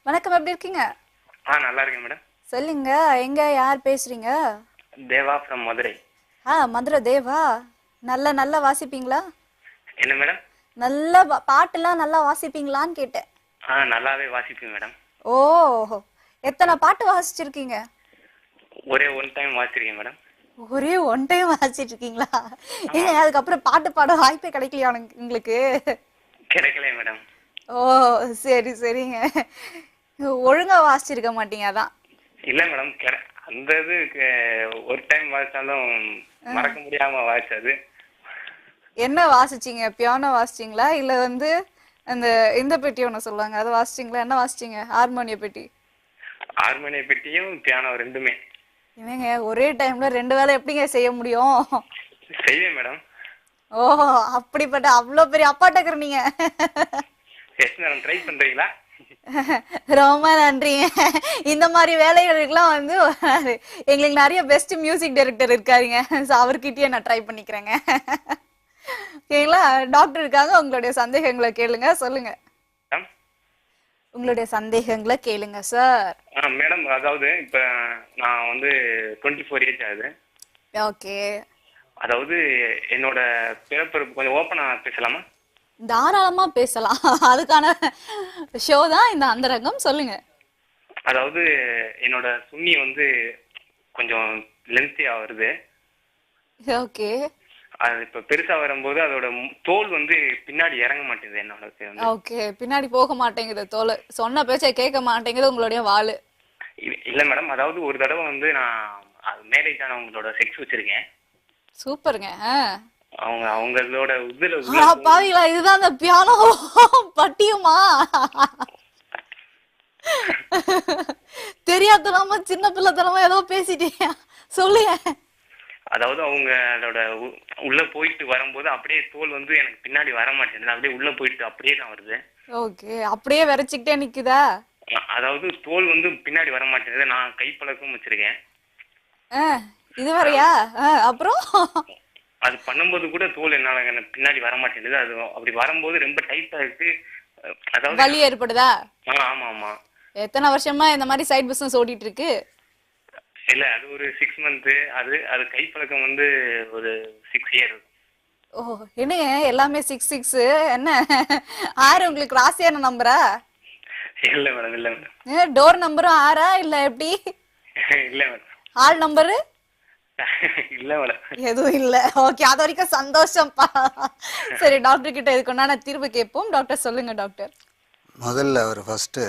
வணக்கம், எப்படி இருக்கீங்க? நல்லா இருக்கேன் மேடம். சொல்லுங்க, எங்க யார் பேசுறீங்க? தேவா ஃப்ரம் மதுரை. மதுரை தேவா. நல்லா வாசிப்பீங்களா? என்ன மேடம்? நல்ல பாட்டுலாம் நல்லா வாசிப்பீங்களான்னு கேட்டேன். நல்லாவே வாசிப்பேன் மேடம். ஓ, எத்தனை பாட்டு வாசிச்சிருக்கீங்க? ஒரே ஒன் டைம் வாசிச்சிருக்கேன் மேடம். ஒரே ஒன் டைம் வாசிச்சிட்டு இருக்கீங்களா? ஏங்க அதுக்கப்புறம் பாட்டு பாட வாய்ப்பே கிடைக்கலையா உங்களுக்கு? கிடைக்கல மேடம். ஓ, சரிங்க. ஒழுங்கா வாசிச்சிருக்க மாட்டீங்க அதான். இல்ல மேடம், அந்த இது ஒரு டைம் வாசிச்சாலும் மறக்க முடியாம வாசிச்சது. என்ன வாசிச்சீங்க? பியானோ வாசிச்சீங்களா இல்ல அந்த இந்த பெட்டி ஒண்ணு சொல்லுவாங்க அதை வாசிச்சீங்களா? என்ன வாசிச்சீங்க? ஹார்மோனிய பெட்டி. ஹார்மோனிய பெட்டியும் பியானோ ரெண்டுமே. என்னங்க ஒரே டைம்ல ரெண்டு வேலை எப்படிங்க செய்ய முடியும்? செய்வேன் மேடம். ஓ, அப்படிப்பட்ட அவ்வளோ பெரிய அப்பாட்டக்கர் நீங்க. எஸ் மேடம், ட்ரை பண்றீங்களா? ரொம்ப நன்றிங்க. இந்த மாதிரி வேலைகளுக்கெல்லாம் எங்களுக்கு நிறைய பெஸ்ட் மியூசிக் டைரக்டர் இருக்காருங்க. அவர்கிட்டயே நான் ட்ரை பண்ணிக்கிறேங்க. ஓகேங்களா? டாக்டர் இருக்காங்க, உங்களுடைய சந்தேகங்களை கேளுங்க, சொல்லுங்க. உங்களுடைய சந்தேகங்களை கேளுங்க சார். மேடம், அதாவது இப்ப நான் 24 ஏஜ் ஆகுது. ஓகே. அதாவது என்னோட பிறப்பு கொஞ்சம் ஓப்பனா பேசலாமா? தாராளமா பேசலாம். அதுக்கான ஷோ தான் இந்த அந்தரங்கம், சொல்லுங்க. அதாவது என்னோட சுண்ணி கொஞ்சம் லென்த்தியா வருது. ஓகே. அது இப்ப பெருசா வரும்போது அதோட தோல் பின்னாடி இறங்க மாட்டேங்குது என்னோட. ஓகே, பின்னாடி போக மாட்டேங்குது தோல். சொன்ன பேச்சை கேட்க மாட்டேங்குது உங்களுடைய வாளு. இல்ல மேடம், அதாவது ஒரு தடவை நான் மேரேஜ் ஆனவங்களோட செக்ஸ் வச்சிருக்கேன். சூப்பருங்க. அவங்களோட பாவிங்களா, இதுதான் அந்த பியானோ பட்டியுமா? தெரியாதனமா சின்ன பிள்ளைத்தனமா ஏதோ பேசிட்டீங்க, சொல்லுங்க. அதாவது அவங்களோட உள்ள போயிட்டு வரும்போது அப்படியே தோல் எனக்கு பின்னாடி வர மாட்டேங்குது, அப்படியே உள்ள போயிட்டு அப்படியே தான் வருது. ஓகே, அப்படியே விரைச்சிக்கிட்டே நிக்குதா? அதாவது தோல் பின்னாடி வர மாட்டேங்குது. நான் கைப்பழக்கம் வச்சிருக்கேன். இது வரையா? அப்புறம் அது பண்ணும்போது கூட தோல் என்னால பின்னாடி வர மாட்டேங்குது. அது அப்படி வரும்போது ரொம்ப டைட்டா இருக்கு. அதாவது வலி ஏற்படுதா? ஆமா. எத்தனை வருஷமா இந்த மாதிரி சைடு பிசினஸ் ஓடிட்டு இருக்கு? இல்ல, அது ஒரு 6 மந்த். அது கைப்பழக்கம் ஒரு 6 இயர். ஓ, என்னங்க எல்லாமே 6 என்ன ஆறு உங்களுக்கு ராசியான நம்பரா? இல்ல மேடம். டோர் நம்பரும் ஆறா இல்ல எப்படி? இல்ல மேடம். ஆள் நம்பரு? இல்ல மேடம். எதுவும் இல்ல. ஓகே, அது வரைக்கும் சந்தோஷம்ப்பா. சரி, டாக்டர் கிட்ட இதுக்கு உண்டான தீர்வு கேட்போம். டாக்டர் சொல்லுங்க டாக்டர். முதல்ல அவர் ஃபர்ஸ்ட்